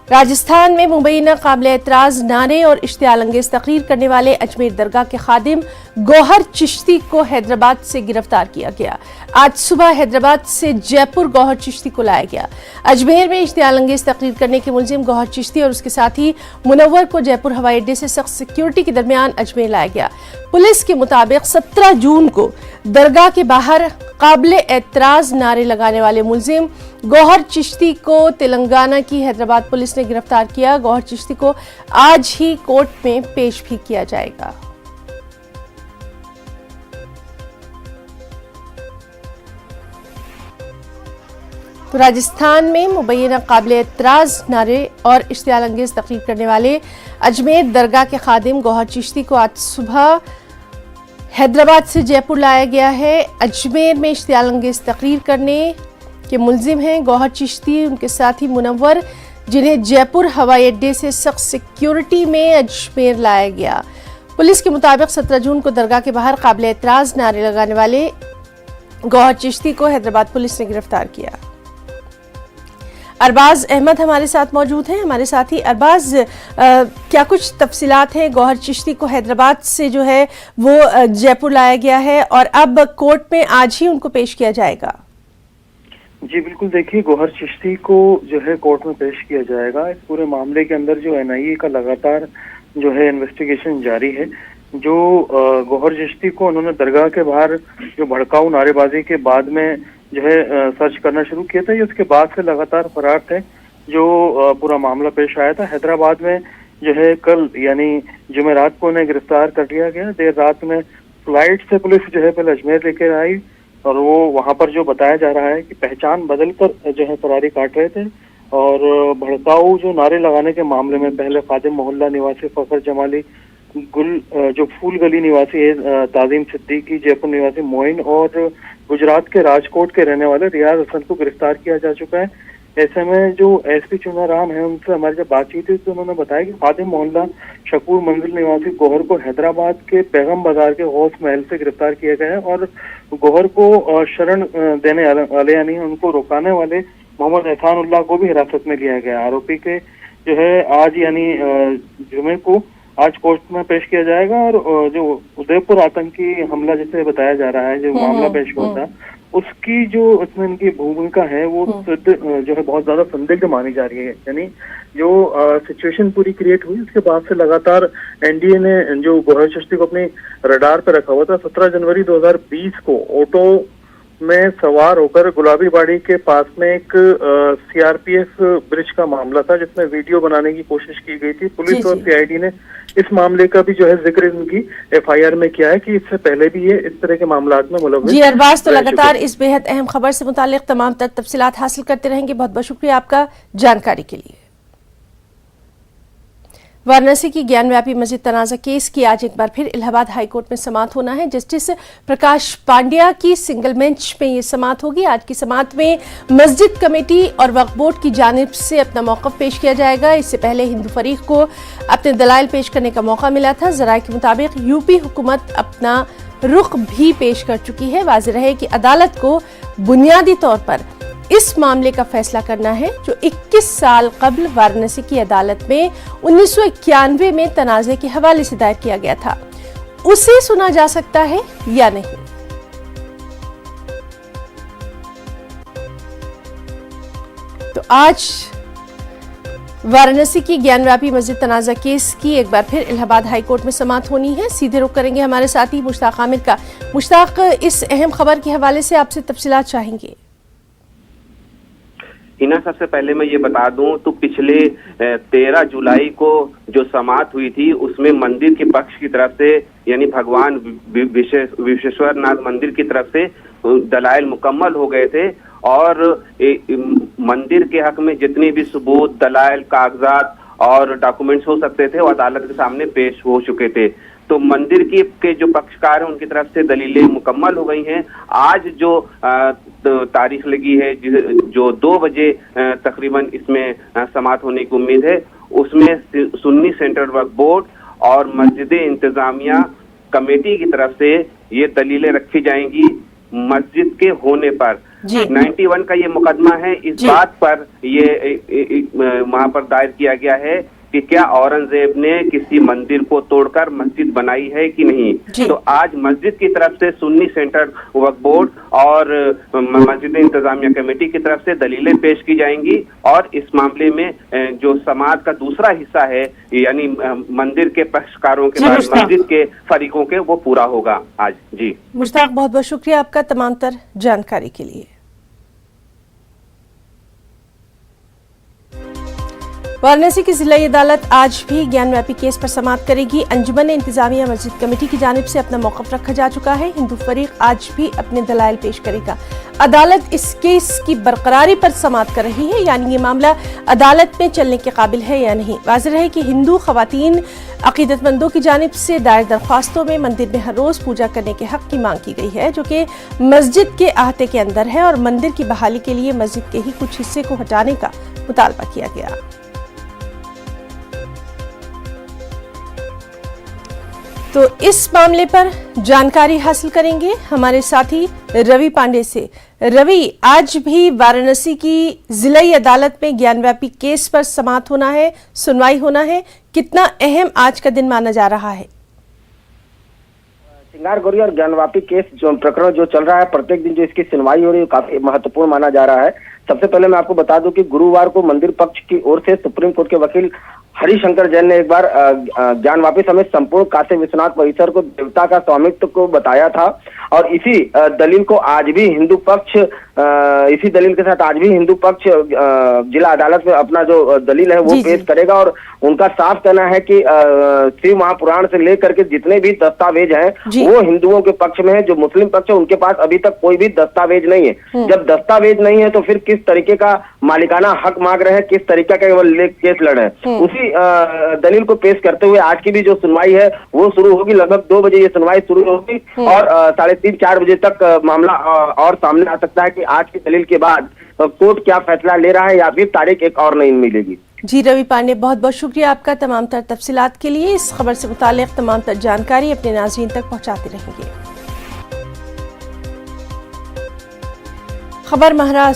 राजस्थान में मुबैना काबिल एतराज नारे और इश्तियाल अंगेज तकरीर करने वाले अजमेर दरगाह के खादिम गौहर चिश्ती को हैदराबाद से गिरफ्तार किया गया। आज सुबह हैदराबाद से जयपुर गौहर चिश्ती को लाया गया। अजमेर में इश्तियाल अंगेज तकरीर करने के मुलजिम गौहर चिश्ती और उसके साथी मुनव्वर को जयपुर हवाई अड्डे से सख्त सिक्योरिटी के दरमियान अजमेर लाया गया। पुलिस के मुताबिक 17 जून को दरगाह के बाहर काबिले एतराज नारे लगाने वाले मुलजिम गौहर चिश्ती को तेलंगाना की हैदराबाद पुलिस ने गिरफ्तार किया। गौहर चिश्ती को आज ही कोर्ट में पेश भी किया जाएगा। तो राजस्थान में मुबैना काबिले एतराज नारे और इश्तियाल अंगेज तकरीर करने वाले अजमेर दरगाह के खादिम गौहर चिश्ती को आज सुबह हैदराबाद से जयपुर लाया गया है। अजमेर में इश्तियाल अंगेज तकरीर करने के मुलजिम हैं गौहर चिश्ती, उनके साथी मुनव्वर, जिन्हें जयपुर हवाई अड्डे से सख्त सिक्योरिटी में अजमेर लाया गया। पुलिस के मुताबिक 17 जून को दरगाह के बाहर काबिले एतराज नारे लगाने वाले गौहर चिश्ती को हैदराबाद पुलिस ने गिरफ्तार किया। अरबाज अहमद हमारे साथ मौजूद हैं। हमारे साथी अरबाज, क्या कुछ तफसीलात हैं? गौहर चिश्ती को हैदराबाद से जो है वो जयपुर लाया गया है और अब कोर्ट में आज ही उनको पेश किया जाएगा। जी बिल्कुल, देखिए गौहर चिश्ती को जो है कोर्ट में पेश किया जाएगा। इस पूरे मामले के अंदर जो एनआईए का लगातार जो है इन्वेस्टिगेशन जारी है। जो गौहर चिश्ती को उन्होंने दरगाह के बाहर जो भड़काऊ नारेबाजी के बाद में जो है सर्च करना शुरू किया था, ये उसके बाद से लगातार फरार थे। जो पूरा मामला पेश आया था हैदराबाद में जो है कल यानी जुमेरात को उन्हें गिरफ्तार कर लिया गया। देर रात में फ्लाइट से पुलिस जो है पहले अजमेर लेकर आई और वो वहां पर जो बताया जा रहा है कि पहचान बदल कर जो है फरारी काट रहे थे और भड़काऊ जो नारे लगाने के मामले में पहले खादिम मोहल्ला निवासी फखर जमाली, जो फूल गली निवासी है ताजीम सिद्दीकी, जयपुर निवासी मोइन और गुजरात के राजकोट के रहने वाले रियाज हसन को गिरफ्तार किया जा चुका है। ऐसे में जो एसपी चुनाराम है उनसे हमारी जब बातचीत हुई तो उन्होंने बताया कि खादिम मोहल्ला शकूर मंजिल निवासी गौहर को हैदराबाद के पैगम बाजार के गौस महल से गिरफ्तार किया गया है और गौहर को शरण देने वाले यानी उनको रोकाने वाले मोहम्मद एहसानुल्लाह को भी हिरासत में लिया गया। आरोपी के जो है आज यानी जुमे को आज कोर्ट में पेश किया जाएगा और जो उदयपुर आतंकी हमला जिसे बताया जा रहा है, जो मामला पेश हुआ था, उसकी जो इसमें इनकी भूमिका है वो जो है बहुत ज्यादा संदिग्ध मानी जा रही है। यानी जो सिचुएशन पूरी क्रिएट हुई उसके बाद से लगातार एनडीए ने जो गौहर चिश्ती को अपने रडार पर रखा हुआ था। 17 जनवरी 2020 को ऑटो में सवार होकर गुलाबी बाड़ी के पास में एक सीआरपीएफ ब्रिज का मामला था जिसमें वीडियो बनाने की कोशिश की गई थी। पुलिस और सीआईडी ने इस मामले का भी जो है जिक्र इनकी एफआईआर में किया है कि इससे पहले भी ये इस तरह के मामलात में मुलव्वस। जी अरबाज, तो लगातार इस बेहद अहम खबर से मुतालिक तमाम तफसीलात हासिल करते रहेंगे। बहुत बहुत शुक्रिया आपका जानकारी के लिए। वाराणसी की ज्ञानव्यापी मस्जिद तनाज़ा केस की आज एक बार फिर इलाहाबाद हाईकोर्ट में समाअत होना है। जस्टिस प्रकाश पांड्या की सिंगल बेंच में ये समाअत होगी। आज की समाअत में मस्जिद कमेटी और वक्फ बोर्ड की जानिब से अपना मौक़िफ़ पेश किया जाएगा। इससे पहले हिंदू फरीक को अपने दलाइल पेश करने का मौका मिला था। ज़राए के मुताबिक यूपी हुकूमत अपना रुख भी पेश कर चुकी है। वाज़ेह रहे कि अदालत को बुनियादी तौर पर इस मामले का फैसला करना है जो 21 साल कबल वाराणसी की अदालत में 1991 में तनाज़े के हवाले से दायर किया गया था, उसे सुना जा सकता है या नहीं। तो आज वाराणसी की ज्ञानव्यापी मस्जिद तनाज़ा केस की एक बार फिर इलाहाबाद हाईकोर्ट में समाअत होनी है। सीधे रुख करेंगे हमारे साथी मुश्ताक आमिर का। मुश्ताक, इस अहम खबर के हवाले से आपसे तफसीलात चाहेंगे। हिना, सबसे पहले मैं ये बता दूं तो पिछले 13 जुलाई को जो समाअत हुई थी उसमें मंदिर के पक्ष की तरफ से यानी भगवान विश्वेश्वर नाथ मंदिर की तरफ से दलाइल मुकम्मल हो गए थे और मंदिर के हक में जितने भी सबूत, दलाइल, कागजात और डॉक्यूमेंट्स हो सकते थे वो अदालत के सामने पेश हो चुके थे। तो मंदिर के जो पक्षकार हैं उनकी तरफ से दलीलें मुकम्मल हो गई हैं। आज जो तारीख लगी है जो 2 बजे तकरीबन इसमें समाअत होने की उम्मीद है, उसमें सुन्नी सेंट्रल वक्फ बोर्ड और मस्जिद इंतजामिया कमेटी की तरफ से ये दलीलें रखी जाएंगी मस्जिद के होने पर जी। 91 का ये मुकदमा है। इस जी। बात पर ये वहां पर दायर किया गया है कि क्या औरंगजेब ने किसी मंदिर को तोड़कर मस्जिद बनाई है कि नहीं। तो आज मस्जिद की तरफ से सुन्नी सेंटर वक्फ बोर्ड और मस्जिद इंतजामिया कमेटी की तरफ से दलीलें पेश की जाएंगी और इस मामले में जो समाज का दूसरा हिस्सा है यानी मंदिर के पक्षकारों के बाद मस्जिद के फरीकों के वो पूरा होगा आज। जी मुश्ताक, बहुत बहुत शुक्रिया आपका तमाम तर जानकारी के लिए। वाराणसी की जिला अदालत आज भी ज्ञानव्यापी केस पर समाअत करेगी। अंजुमन इंतजामिया मस्जिद कमेटी की जानिब से अपना मौक़िफ़ रखा जा चुका है। हिंदू फरीक आज भी अपने दलाइल पेश करेगा। अदालत इस केस की बरकरारी पर समाअत कर रही है, यानी ये मामला अदालत में चलने के काबिल है या नहीं। वाज़ेह है कि हिंदू ख़वातीन अक़ीदतमंदों की जानिब से दायर दरख्वास्तों में मंदिर में हर रोज़ पूजा करने के हक़ की मांग की गई है, जो कि मस्जिद के अहाते के अंदर है, और मंदिर की बहाली के लिए मस्जिद के ही कुछ हिस्से को हटाने का मुतालबा किया गया। तो इस मामले पर जानकारी हासिल करेंगे हमारे साथी रवि पांडे से। रवि, आज भी वाराणसी की जिलाई अदालत में ज्ञानव्यापी केस पर समाअत होना है, सुनवाई होना है, कितना अहम आज का दिन माना जा रहा है? श्रृंगार गौरी और ज्ञानव्यापी केस जो प्रकरण जो चल रहा है, प्रत्येक दिन जो इसकी सुनवाई हो रही है काफी महत्वपूर्ण माना जा रहा है। सबसे पहले मैं आपको बता दूं कि गुरुवार को मंदिर पक्ष की ओर से सुप्रीम कोर्ट के वकील हरिशंकर जैन ने एक बार ज्ञानव्यापी समेत संपूर्ण काशी विश्वनाथ परिसर को देवता का स्वामित्व को बताया था, और इसी दलील को आज भी हिंदू पक्ष इसी दलील के साथ आज भी हिंदू पक्ष जिला अदालत में अपना जो दलील है वो पेश करेगा। और उनका साफ कहना है कि शिव महापुराण से लेकर के जितने भी दस्तावेज हैं वो हिंदुओं के पक्ष में है। जो मुस्लिम पक्ष है उनके पास अभी तक कोई भी दस्तावेज नहीं है। जब दस्तावेज नहीं है तो फिर किस तरीके का मालिकाना हक मांग रहे हैं, किस तरीके का वो केस लड़ रहे हैं। उसी दलील को पेश करते हुए आज की भी जो सुनवाई है वो शुरू होगी। लगभग 2 बजे ये सुनवाई शुरू होगी और 3:30-4 बजे तक मामला और सामने आ सकता है कि आज की दलील के बाद कोर्ट क्या फैसला ले रहा है या फिर तारीख एक और नहीं मिलेगी। जी रवि पांडे, बहुत बहुत शुक्रिया आपका तमाम तर तफसीलात के लिए। इस खबर से मुताल्लिक तमाम तर जानकारी अपने नाज़रीन तक पहुंचाते रहेंगे। खबर महाराष्ट्र